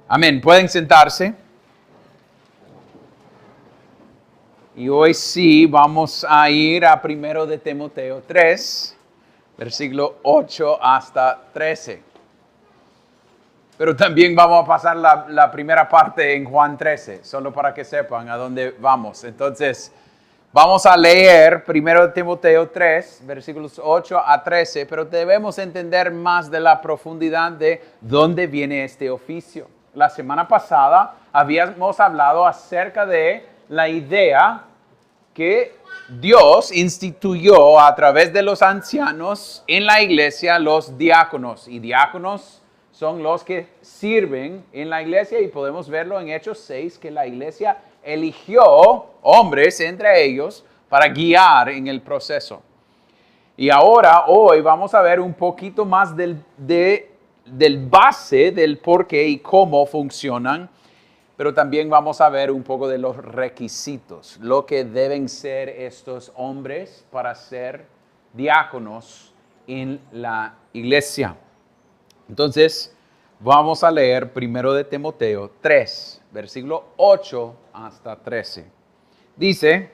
Amén. Pueden sentarse. Y hoy sí vamos a ir a 1 de Timoteo 3, versículo 8 hasta 13. Pero también vamos a pasar la primera parte en Juan 13, solo para que sepan a dónde vamos. Entonces, vamos a leer 1 de Timoteo 3, versículos 8 a 13, pero debemos entender más de la profundidad de dónde viene este oficio. La semana pasada habíamos hablado acerca de la idea que Dios instituyó a través de los ancianos en la iglesia los diáconos. Y diáconos son los que sirven en la iglesia y podemos verlo en Hechos 6, que la iglesia eligió hombres entre ellos para guiar en el proceso. Y ahora, hoy, vamos a ver un poquito más del base del por qué y cómo funcionan, pero también vamos a ver un poco de los requisitos, lo que deben ser estos hombres para ser diáconos en la iglesia. Entonces, vamos a leer 1 de Timoteo 3, versículo 8 hasta 13. Dice: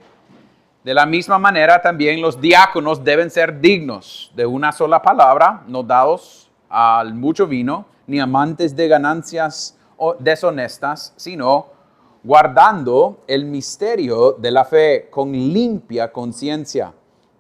de la misma manera también los diáconos deben ser dignos de una sola palabra, no dados al mucho vino, ni amantes de ganancias deshonestas, sino guardando el misterio de la fe con limpia conciencia.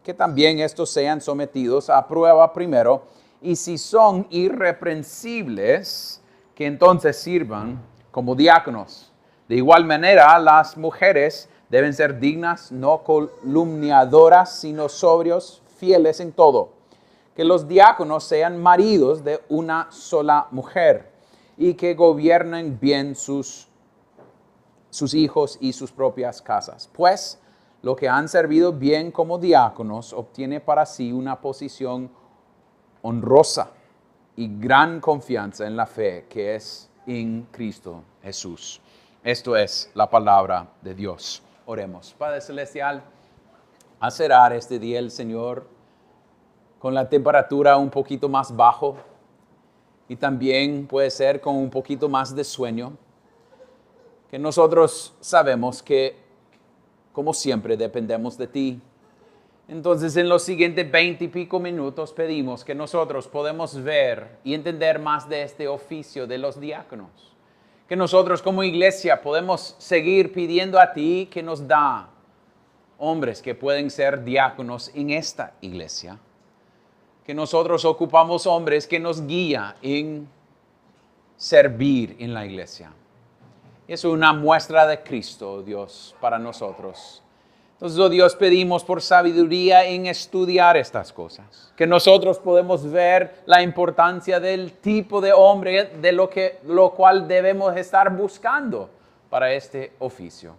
Que también estos sean sometidos a prueba primero, y si son irreprensibles, que entonces sirvan como diáconos. De igual manera, las mujeres deben ser dignas, no calumniadoras, sino sobrios, fieles en todo. Que los diáconos sean maridos de una sola mujer y que gobiernen bien sus hijos y sus propias casas. Pues los que han servido bien como diáconos obtiene para sí una posición honrosa y gran confianza en la fe que es en Cristo Jesús. Esto es la palabra de Dios. Oremos. Padre Celestial, a cerrar este día el Señor con la temperatura un poquito más bajo y también puede ser con un poquito más de sueño, que nosotros sabemos que, como siempre, dependemos de ti. Entonces, en los siguientes 20 y pico minutos pedimos que nosotros podamos ver y entender más de este oficio de los diáconos. Que nosotros como iglesia podemos seguir pidiendo a ti que nos da hombres que pueden ser diáconos en esta iglesia. Que nosotros ocupamos hombres que nos guían en servir en la iglesia. Es una muestra de Cristo, Dios, para nosotros. Entonces, oh Dios, pedimos por sabiduría en estudiar estas cosas. Que nosotros podemos ver la importancia del tipo de hombre de lo cual debemos estar buscando para este oficio.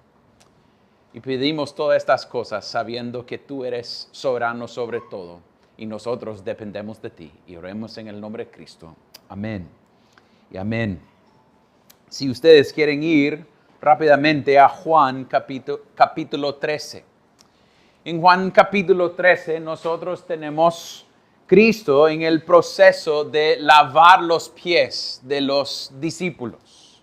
Y pedimos todas estas cosas sabiendo que tú eres soberano sobre todo y nosotros dependemos de ti. Y oremos en el nombre de Cristo. Amén y amén. Si ustedes quieren ir rápidamente a Juan capítulo 13. En Juan capítulo 13 nosotros tenemos Cristo en el proceso de lavar los pies de los discípulos.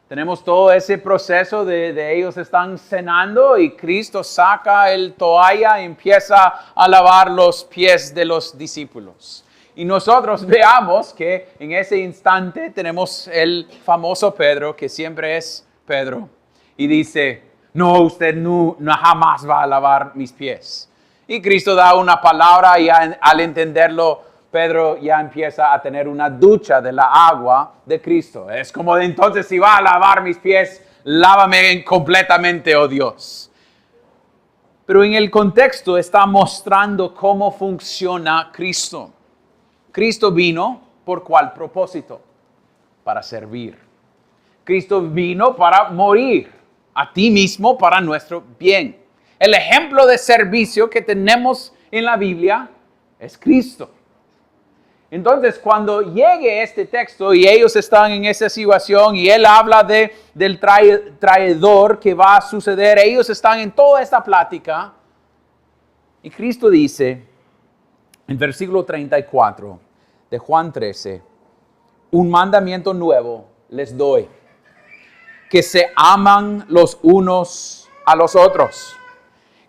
Tenemos todo ese proceso de ellos están cenando y Cristo saca el toalla y empieza a lavar los pies de los discípulos. Y nosotros veamos que en ese instante tenemos el famoso Pedro, que siempre es Pedro, y dice: no, usted no jamás va a lavar mis pies. Y Cristo da una palabra y al entenderlo, Pedro ya empieza a tener una ducha de la agua de Cristo. Es como de entonces, si va a lavar mis pies, lávame completamente, oh Dios. Pero en el contexto está mostrando cómo funciona Cristo. Cristo vino, ¿por cuál propósito? Para servir. Cristo vino para morir a ti mismo para nuestro bien. El ejemplo de servicio que tenemos en la Biblia es Cristo. Entonces, cuando llegue este texto y ellos están en esa situación y él habla del traidor que va a suceder, ellos están en toda esta plática y Cristo dice en versículo 34 de Juan 13: un mandamiento nuevo les doy, que se aman los unos a los otros.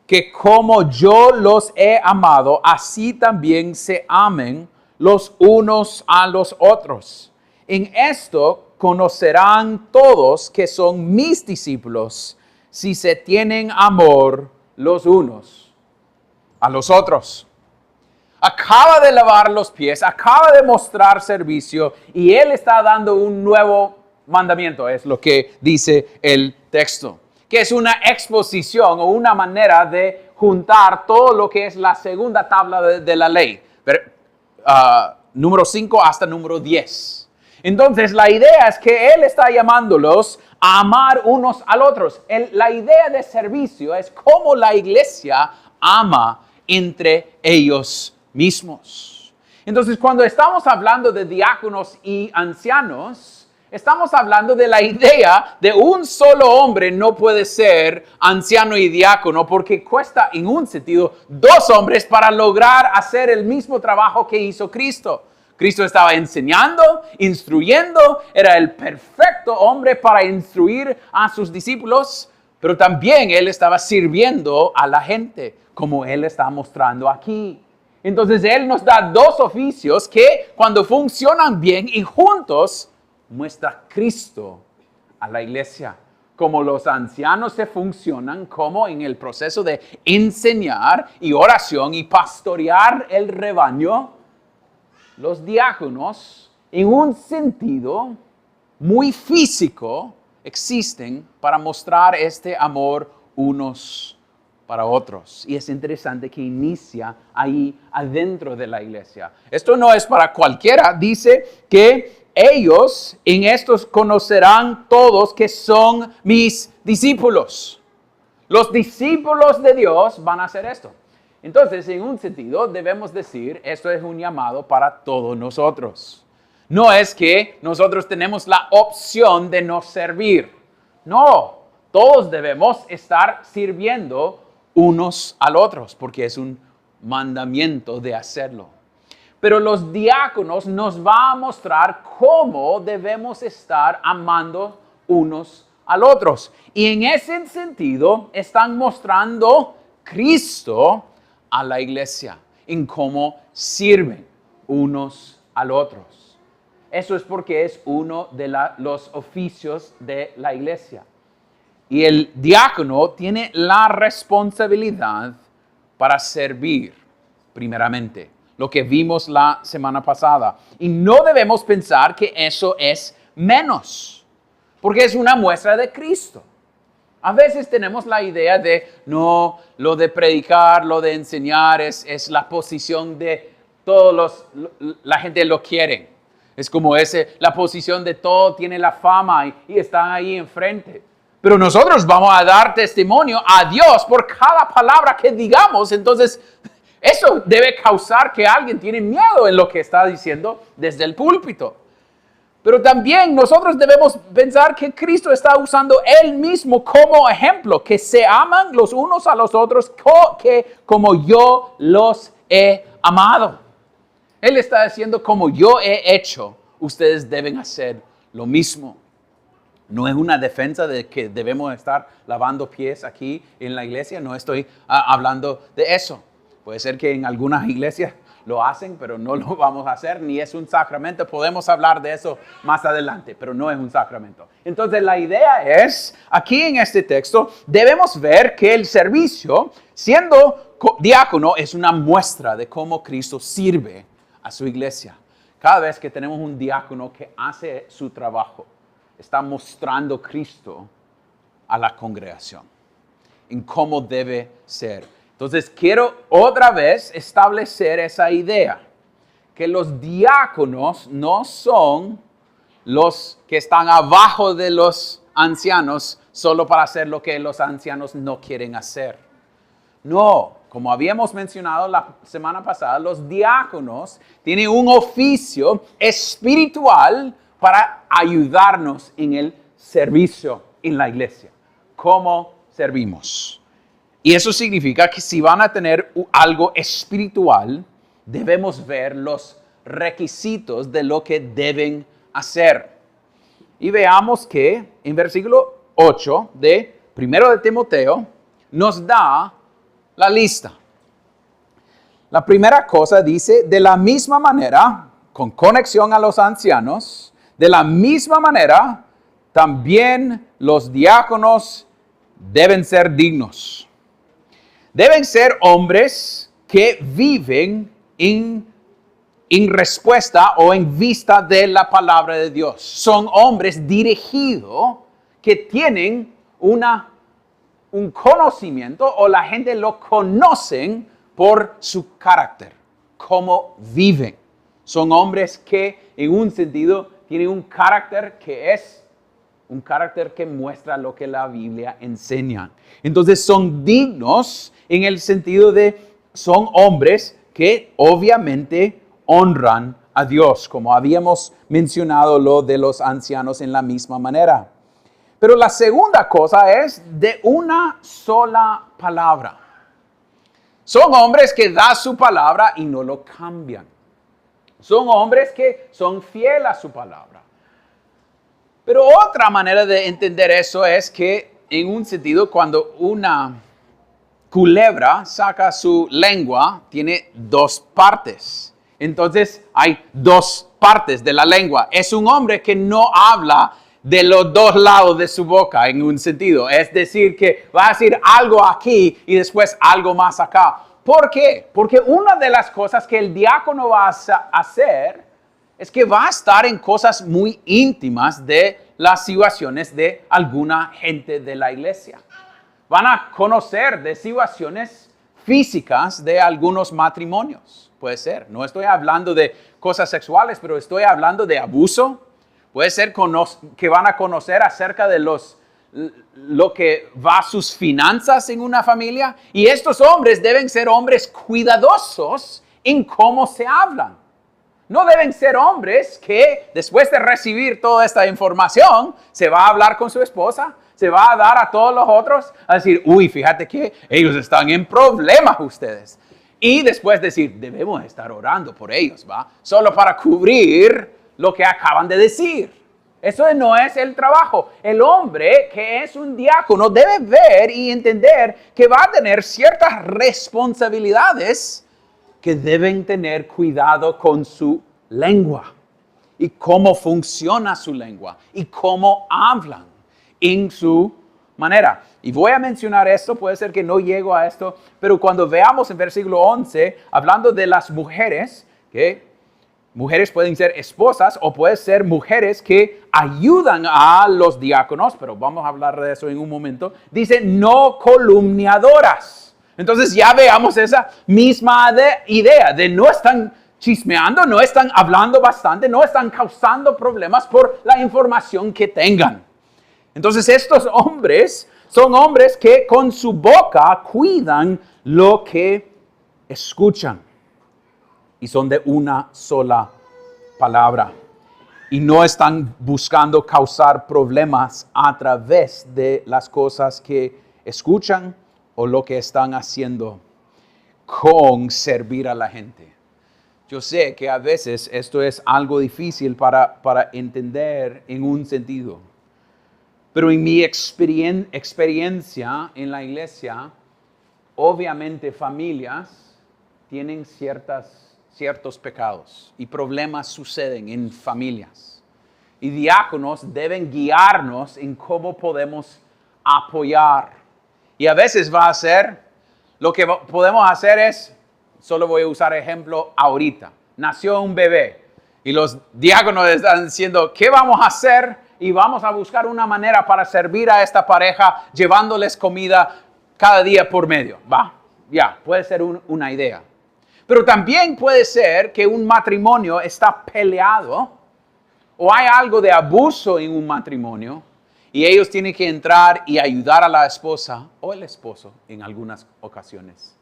Que como yo los he amado, así también se amen los unos a los otros. En esto conocerán todos que son mis discípulos, si se tienen amor los unos a los otros. Acaba de lavar los pies, acaba de mostrar servicio y Él está dando un nuevo mandamiento, es lo que dice el texto, que es una exposición o una manera de juntar todo lo que es la segunda tabla de la ley, número 5 hasta número 10. Entonces la idea es que Él está llamándolos a amar unos al otros. La idea de servicio es cómo la iglesia ama entre ellos mismos. Entonces, cuando estamos hablando de diáconos y ancianos, estamos hablando de la idea de un solo hombre no puede ser anciano y diácono porque cuesta en un sentido 2 hombres para lograr hacer el mismo trabajo que hizo Cristo. Cristo estaba enseñando, instruyendo, era el perfecto hombre para instruir a sus discípulos, pero también Él estaba sirviendo a la gente, como Él está mostrando aquí. Entonces Él nos da 2 oficios que cuando funcionan bien y juntos, muestra Cristo a la iglesia. Como los ancianos se funcionan como en el proceso de enseñar y oración y pastorear el rebaño, los diáconos, en un sentido muy físico, existen para mostrar este amor unos para otros. Y es interesante que inicia ahí adentro de la iglesia. Esto no es para cualquiera. Dice que ellos en estos conocerán todos que son mis discípulos. Los discípulos de Dios van a hacer esto. Entonces, en un sentido, debemos decir, esto es un llamado para todos nosotros. No es que nosotros tenemos la opción de no servir. No, todos debemos estar sirviendo unos al otros, porque es un mandamiento de hacerlo. Pero los diáconos nos va a mostrar cómo debemos estar amando unos al otros. Y en ese sentido están mostrando Cristo a la iglesia, en cómo sirven unos al otros. Eso es porque es uno de los oficios de la iglesia. Y el diácono tiene la responsabilidad para servir primeramente, lo que vimos la semana pasada. Y no debemos pensar que eso es menos, porque es una muestra de Cristo. A veces tenemos la idea de, no, lo de predicar, lo de enseñar es la posición de todos la gente lo quiere. Es como la posición de todo tiene la fama y están ahí enfrente. Pero nosotros vamos a dar testimonio a Dios por cada palabra que digamos. Entonces, eso debe causar que alguien tiene miedo en lo que está diciendo desde el púlpito. Pero también nosotros debemos pensar que Cristo está usando Él mismo como ejemplo, que se aman los unos a los otros como yo los he amado. Él está diciendo, como yo he hecho, ustedes deben hacer lo mismo. No es una defensa de que debemos estar lavando pies aquí en la iglesia. No estoy hablando de eso. Puede ser que en algunas iglesias lo hacen, pero no lo vamos a hacer, ni es un sacramento. Podemos hablar de eso más adelante, pero no es un sacramento. Entonces la idea es, aquí en este texto, debemos ver que el servicio, siendo diácono, es una muestra de cómo Cristo sirve a su iglesia. Cada vez que tenemos un diácono que hace su trabajo, está mostrando Cristo a la congregación, en cómo debe ser. Entonces, quiero otra vez establecer esa idea, que los diáconos no son los que están abajo de los ancianos solo para hacer lo que los ancianos no quieren hacer. No, como habíamos mencionado la semana pasada, los diáconos tienen un oficio espiritual para ayudarnos en el servicio en la iglesia. ¿Cómo servimos? Y eso significa que si van a tener algo espiritual, debemos ver los requisitos de lo que deben hacer. Y veamos que en versículo 8 de 1 de Timoteo nos da la lista. La primera cosa dice, de la misma manera, con conexión a los ancianos, de la misma manera, también los diáconos deben ser dignos. Deben ser hombres que viven en respuesta o en vista de la palabra de Dios. Son hombres dirigidos que tienen un conocimiento o la gente lo conocen por su carácter, cómo viven. Son hombres que en un sentido tienen un carácter que es un carácter que muestra lo que la Biblia enseña. Entonces son dignos en el sentido de son hombres que obviamente honran a Dios, como habíamos mencionado lo de los ancianos en la misma manera. Pero la segunda cosa es de una sola palabra. Son hombres que dan su palabra y no lo cambian. Son hombres que son fieles a su palabra. Pero otra manera de entender eso es que en un sentido cuando una culebra saca su lengua, tiene dos partes. Entonces hay dos partes de la lengua. Es un hombre que no habla de los dos lados de su boca en un sentido. Es decir, que va a decir algo aquí y después algo más acá. ¿Por qué? Porque una de las cosas que el diácono va a hacer es que va a estar en cosas muy íntimas de las situaciones de alguna gente de la iglesia. Van a conocer de situaciones físicas de algunos matrimonios. Puede ser. No estoy hablando de cosas sexuales, pero estoy hablando de abuso. Puede ser que van a conocer acerca de lo que va a sus finanzas en una familia. Y estos hombres deben ser hombres cuidadosos en cómo se hablan. No deben ser hombres que después de recibir toda esta información se va a hablar con su esposa, se va a dar a todos los otros a decir, uy, fíjate que ellos están en problemas ustedes. Y después decir, debemos estar orando por ellos, ¿va? Solo para cubrir lo que acaban de decir. Eso no es el trabajo. El hombre que es un diácono debe ver y entender que va a tener ciertas responsabilidades que deben tener cuidado con su lengua y cómo funciona su lengua y cómo hablan en su manera. Y voy a mencionar esto, puede ser que no llego a esto, pero cuando veamos en versículo 11, hablando de las mujeres, que mujeres pueden ser esposas o pueden ser mujeres que ayudan a los diáconos, pero vamos a hablar de eso en un momento, dice no calumniadoras. Entonces ya veamos esa misma idea de no están chismeando, no están hablando bastante, no están causando problemas por la información que tengan. Entonces estos hombres son hombres que con su boca cuidan lo que escuchan y son de una sola palabra y no están buscando causar problemas a través de las cosas que escuchan o lo que están haciendo con servir a la gente. Yo sé que a veces esto es algo difícil para entender en un sentido. Pero en mi experiencia en la iglesia, obviamente familias tienen ciertos pecados y problemas suceden en familias. Y diáconos deben guiarnos en cómo podemos apoyar. Y a veces va a ser, lo que podemos hacer es, solo voy a usar ejemplo ahorita. Nació un bebé y los diáconos están diciendo, ¿qué vamos a hacer? Y vamos a buscar una manera para servir a esta pareja llevándoles comida cada día por medio. Puede ser una idea. Pero también puede ser que un matrimonio está peleado o hay algo de abuso en un matrimonio y ellos tienen que entrar y ayudar a la esposa o el esposo en algunas ocasiones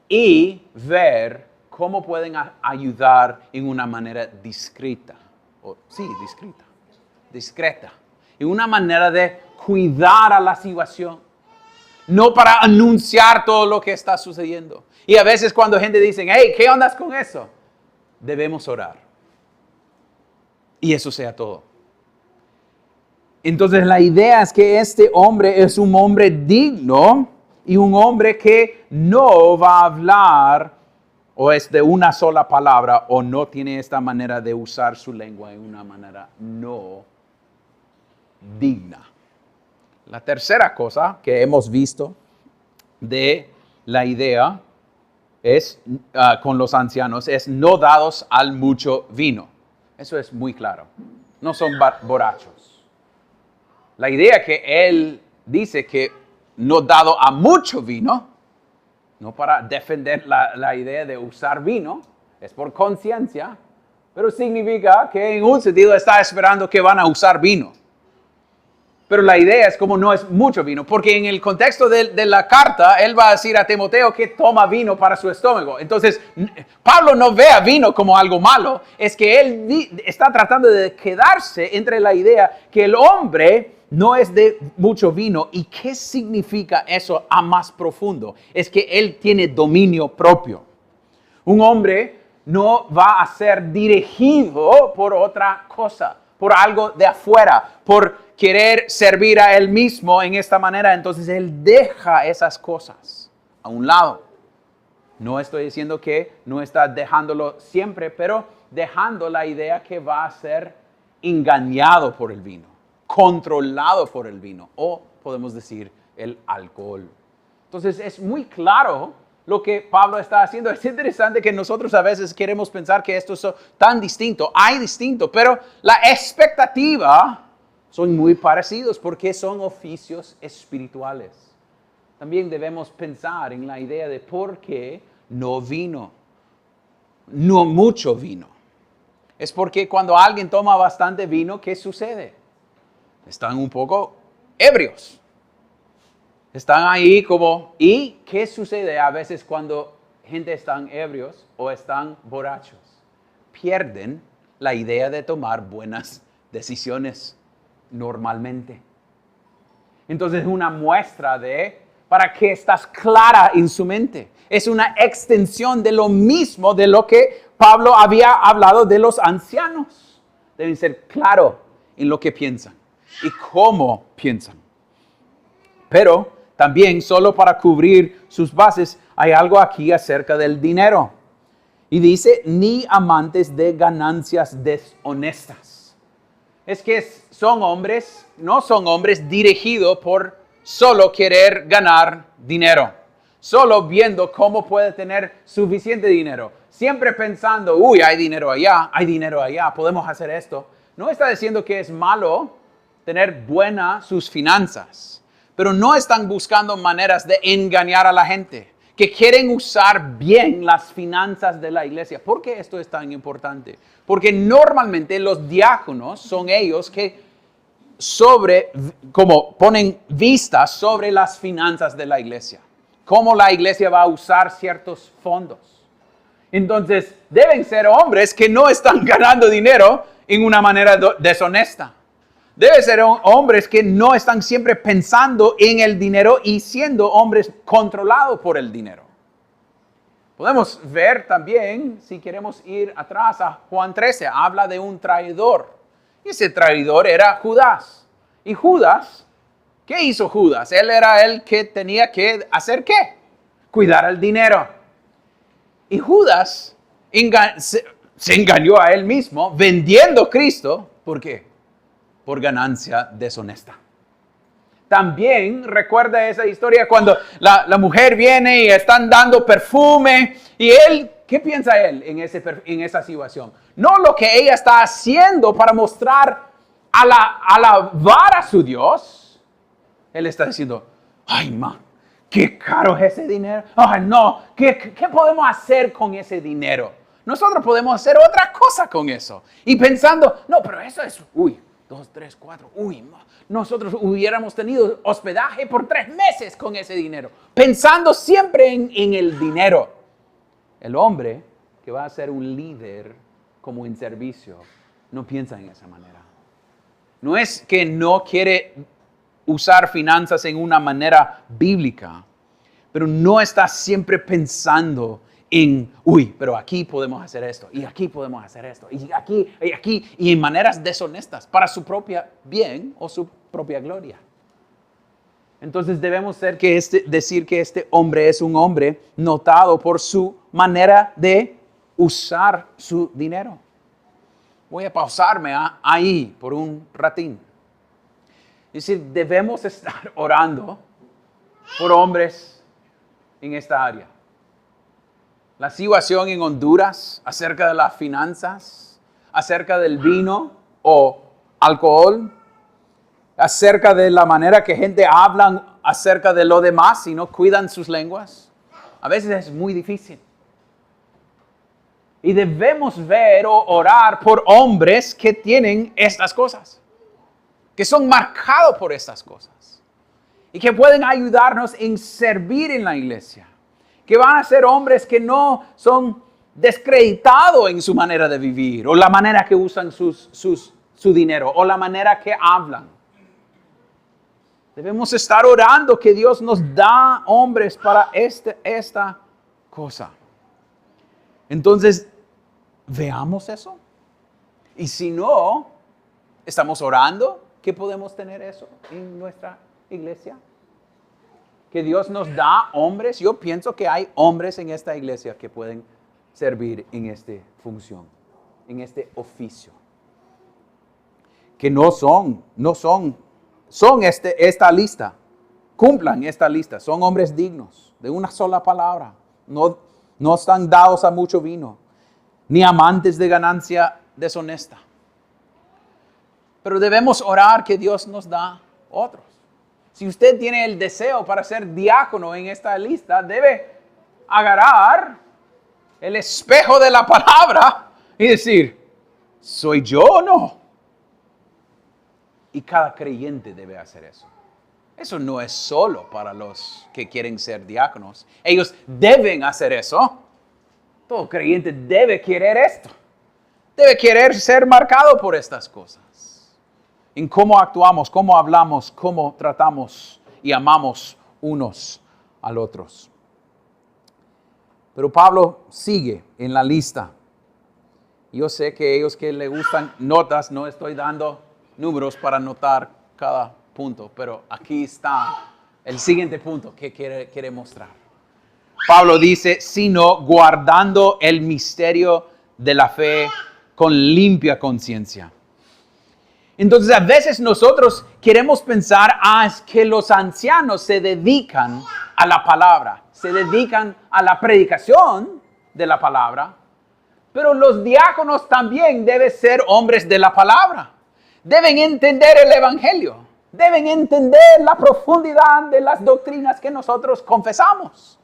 y ver cómo pueden ayudar en una manera discreta. Discreta. En una manera de cuidar a la situación. No para anunciar todo lo que está sucediendo. Y a veces cuando gente dice, hey, ¿qué ondas con eso? Debemos orar. Y eso sea todo. Entonces la idea es que este hombre es un hombre digno y un hombre que no va a hablar o es de una sola palabra o no tiene esta manera de usar su lengua en una manera no digna. La tercera cosa que hemos visto de la idea es con los ancianos es no dados al mucho vino. Eso es muy claro. No son borrachos. La idea que él dice que no dado a mucho vino, no para defender la idea de usar vino, es por conciencia, pero significa que en un sentido está esperando que van a usar vino. Pero la idea es como no es mucho vino, porque en el contexto de la carta, él va a decir a Timoteo que toma vino para su estómago. Entonces, Pablo no ve a vino como algo malo, es que él está tratando de quedarse entre la idea que el hombre no es de mucho vino. ¿Y qué significa eso a más profundo? Es que él tiene dominio propio. Un hombre no va a ser dirigido por otra cosa, por algo de afuera, por querer servir a él mismo en esta manera. Entonces él deja esas cosas a un lado. No estoy diciendo que no está dejándolo siempre, pero dejando la idea que va a ser engañado por el vino, controlado por el vino, o podemos decir el alcohol. Entonces es muy claro lo que Pablo está haciendo. Es interesante que nosotros a veces queremos pensar que esto es tan distinto. Hay distinto, pero la expectativa son muy parecidos porque son oficios espirituales. También debemos pensar en la idea de por qué no vino, no mucho vino. Es porque cuando alguien toma bastante vino, ¿qué sucede? Están un poco ebrios. Están ahí como, ¿y qué sucede a veces cuando gente están ebrios o están borrachos? Pierden la idea de tomar buenas decisiones normalmente. Entonces es una muestra de para que estás clara en su mente. Es una extensión de lo mismo de lo que Pablo había hablado de los ancianos. Deben ser claros en lo que piensan y cómo piensan. Pero también, solo para cubrir sus bases, hay algo aquí acerca del dinero. Y dice, ni amantes de ganancias deshonestas. Es que son hombres, no son hombres dirigidos por solo querer ganar dinero. Solo viendo cómo puede tener suficiente dinero. Siempre pensando, uy, hay dinero allá, podemos hacer esto. No está diciendo que es malo tener buenas sus finanzas. Pero no están buscando maneras de engañar a la gente, que quieren usar bien las finanzas de la iglesia. ¿Por qué esto es tan importante? Porque normalmente los diáconos son ellos que como ponen vistas sobre las finanzas de la iglesia. Cómo la iglesia va a usar ciertos fondos. Entonces, deben ser hombres que no están ganando dinero en una manera deshonesta. Deben ser hombres que no están siempre pensando en el dinero y siendo hombres controlados por el dinero. Podemos ver también, si queremos ir atrás a Juan 13, habla de un traidor. Y ese traidor era Judas. Y Judas, ¿qué hizo Judas? Él era el que tenía que hacer ¿qué? Cuidar el dinero. Y Judas se engañó a él mismo vendiendo a Cristo. ¿Por qué? Por ganancia deshonesta. También recuerda esa historia cuando la mujer viene y están dando perfume y él, ¿qué piensa él en esa situación? No lo que ella está haciendo para mostrar alabar a su Dios. Él está diciendo, ay, man, qué caro es ese dinero. Ay, no, ¿qué podemos hacer con ese dinero? Nosotros podemos hacer otra cosa con eso. Y pensando, no, pero eso es, 2, 3, 4, nosotros hubiéramos tenido hospedaje por 3 meses con ese dinero, pensando siempre en el dinero. El hombre que va a ser un líder como en servicio, no piensa en esa manera. No es que no quiere usar finanzas en una manera bíblica, pero no está siempre pensando pero aquí podemos hacer esto, y aquí podemos hacer esto, y aquí, y en maneras deshonestas, para su propia bien o su propia gloria. Entonces debemos decir que este hombre es un hombre notado por su manera de usar su dinero. Voy a pausarme ahí por un ratín. Es decir, debemos estar orando por hombres en esta área. La situación en Honduras acerca de las finanzas, acerca del vino o alcohol, acerca de la manera que gente habla acerca de lo demás y no cuidan sus lenguas. A veces es muy difícil. Y debemos ver o orar por hombres que tienen estas cosas, que son marcados por estas cosas y que pueden ayudarnos en servir en la iglesia, que van a ser hombres que no son descreditados en su manera de vivir o la manera que usan su dinero o la manera que hablan. Debemos estar orando que Dios nos da hombres para esta cosa. Entonces, veamos eso. Y si no, estamos orando que podemos tener eso en nuestra iglesia. Que Dios nos da hombres. Yo pienso que hay hombres en esta iglesia que pueden servir en esta función, en este oficio. Que no son esta lista, cumplan esta lista, son hombres dignos de una sola palabra, no están dados a mucho vino, ni amantes de ganancia deshonesta. Pero debemos orar que Dios nos da otros. Si usted tiene el deseo para ser diácono en esta lista, debe agarrar el espejo de la palabra y decir, ¿soy yo o no? Y cada creyente debe hacer eso. Eso no es solo para los que quieren ser diáconos. Ellos deben hacer eso. Todo creyente debe querer esto. Debe querer ser marcado por estas cosas. En cómo actuamos, cómo hablamos, cómo tratamos y amamos unos al otros. Pero Pablo sigue en la lista. Yo sé que ellos que le gustan notas, no estoy dando números para anotar cada punto, pero aquí está el siguiente punto que quiere mostrar. Pablo dice, sino guardando el misterio de la fe con limpia conciencia. Entonces a veces nosotros queremos pensar, es que los ancianos se dedican a la palabra, se dedican a la predicación de la palabra, pero los diáconos también deben ser hombres de la palabra. Deben entender el evangelio. Deben entender la profundidad de las doctrinas que nosotros confesamos.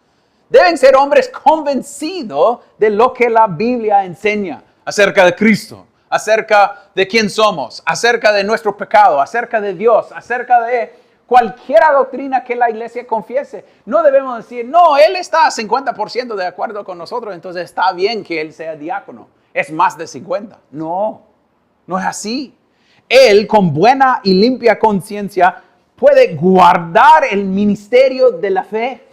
Deben ser hombres convencidos de lo que la Biblia enseña acerca de Cristo, acerca de quién somos, acerca de nuestro pecado, acerca de Dios, acerca de cualquier doctrina que la iglesia confiese. No debemos decir, no, él está a 50% de acuerdo con nosotros, entonces está bien que él sea diácono. Es más de 50. No es así. Él, con buena y limpia conciencia, puede guardar el ministerio de la fe.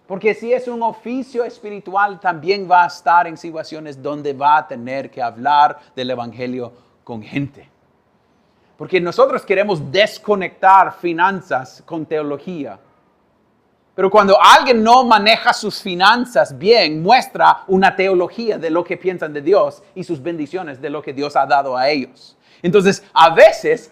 Porque si es un oficio espiritual, también va a estar en situaciones donde va a tener que hablar del evangelio con gente. Porque nosotros queremos desconectar finanzas con teología. Pero cuando alguien no maneja sus finanzas bien, muestra una teología de lo que piensan de Dios y sus bendiciones de lo que Dios ha dado a ellos. Entonces, a veces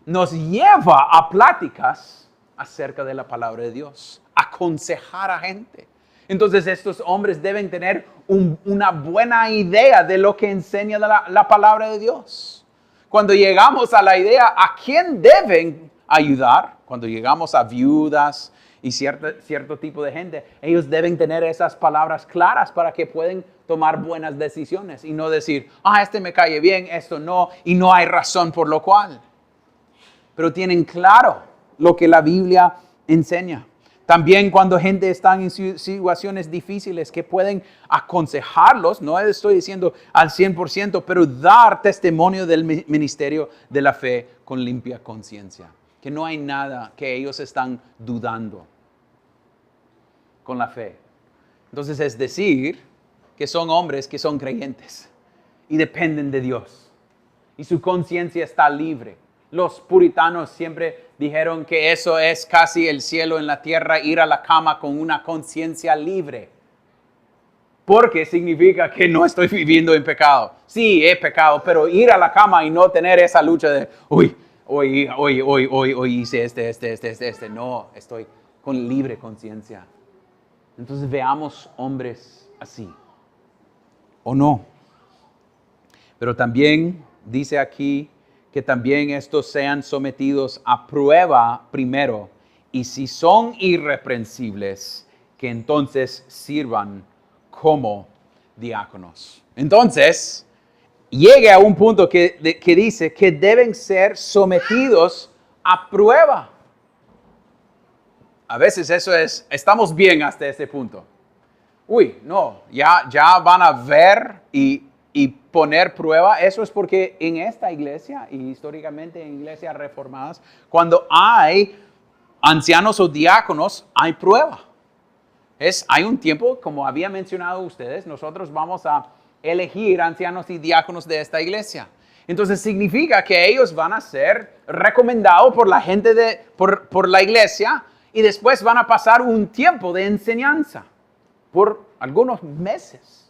nos lleva a pláticas acerca de la palabra de Dios, aconsejar a gente. Entonces, estos hombres deben tener una buena idea de lo que enseña la palabra de Dios. Cuando llegamos a la idea a quién deben ayudar, cuando llegamos a viudas y cierto tipo de gente, ellos deben tener esas palabras claras para que puedan tomar buenas decisiones y no decir, este me cae bien, esto no, y no hay razón por lo cual. Pero tienen claro lo que la Biblia enseña. También cuando gente está en situaciones difíciles que pueden aconsejarlos, no estoy diciendo al 100%, pero dar testimonio del ministerio de la fe con limpia conciencia. Que no hay nada que ellos están dudando con la fe. Entonces es decir que son hombres que son creyentes y dependen de Dios. Y su conciencia está libre. Los puritanos siempre dijeron que eso es casi el cielo en la tierra, ir a la cama con una conciencia libre. Porque significa que no estoy viviendo en pecado. Sí, he pecado, pero ir a la cama y no tener esa lucha de, hoy hice este. No, estoy con libre conciencia. Entonces veamos hombres así. ¿O no? Pero también dice aquí que también estos sean sometidos a prueba primero. Y si son irreprensibles, que entonces sirvan como diáconos. Entonces, llegue a un punto que dice que deben ser sometidos a prueba. A veces eso es, estamos bien hasta ese punto. No, ya van a ver y poner prueba. Eso es porque en esta iglesia y históricamente en iglesias reformadas, cuando hay ancianos o diáconos, hay prueba. Hay un tiempo, como había mencionado ustedes, nosotros vamos a elegir ancianos y diáconos de esta iglesia. Entonces significa que ellos van a ser recomendados por la gente por la iglesia y después van a pasar un tiempo de enseñanza por algunos meses.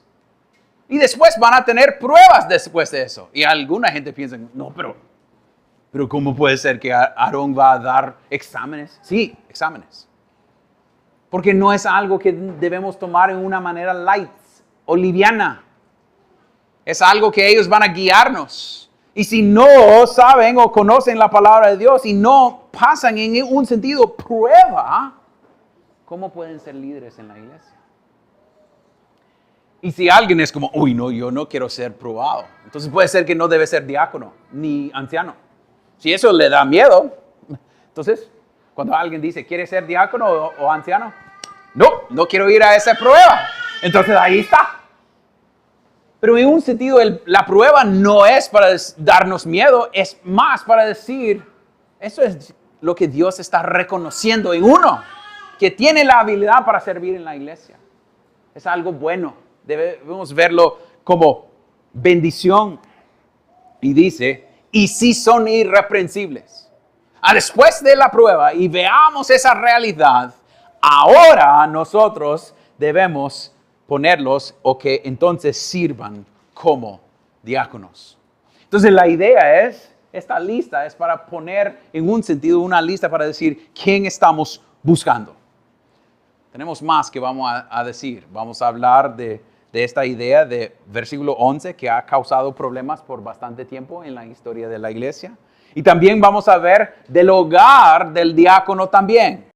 Y después van a tener pruebas después de eso. Y alguna gente piensa, no, pero ¿cómo puede ser que Aarón va a dar exámenes? Sí, exámenes. Porque no es algo que debemos tomar en una manera light o liviana. Es algo que ellos van a guiarnos. Y si no saben o conocen la palabra de Dios y no pasan en un sentido prueba, ¿cómo pueden ser líderes en la iglesia? Y si alguien es como, no, yo no quiero ser probado, entonces puede ser que no debe ser diácono ni anciano. Si eso le da miedo, entonces, cuando alguien dice, ¿quiere ser diácono o anciano? No quiero ir a esa prueba. Entonces ahí está. Pero en un sentido, la prueba no es para darnos miedo, es más para decir, eso es lo que Dios está reconociendo en uno, que tiene la habilidad para servir en la iglesia. Es algo bueno. Debemos verlo como bendición. Y dice, y si son irreprensibles. Después de la prueba y veamos esa realidad, ahora nosotros debemos ponerlos o que entonces sirvan como diáconos. Entonces la idea es, esta lista es para poner en un sentido una lista para decir quién estamos buscando. Tenemos más que vamos a decir. Vamos a hablar de esta idea de versículo 11 que ha causado problemas por bastante tiempo en la historia de la iglesia. Y también vamos a ver del hogar del diácono también.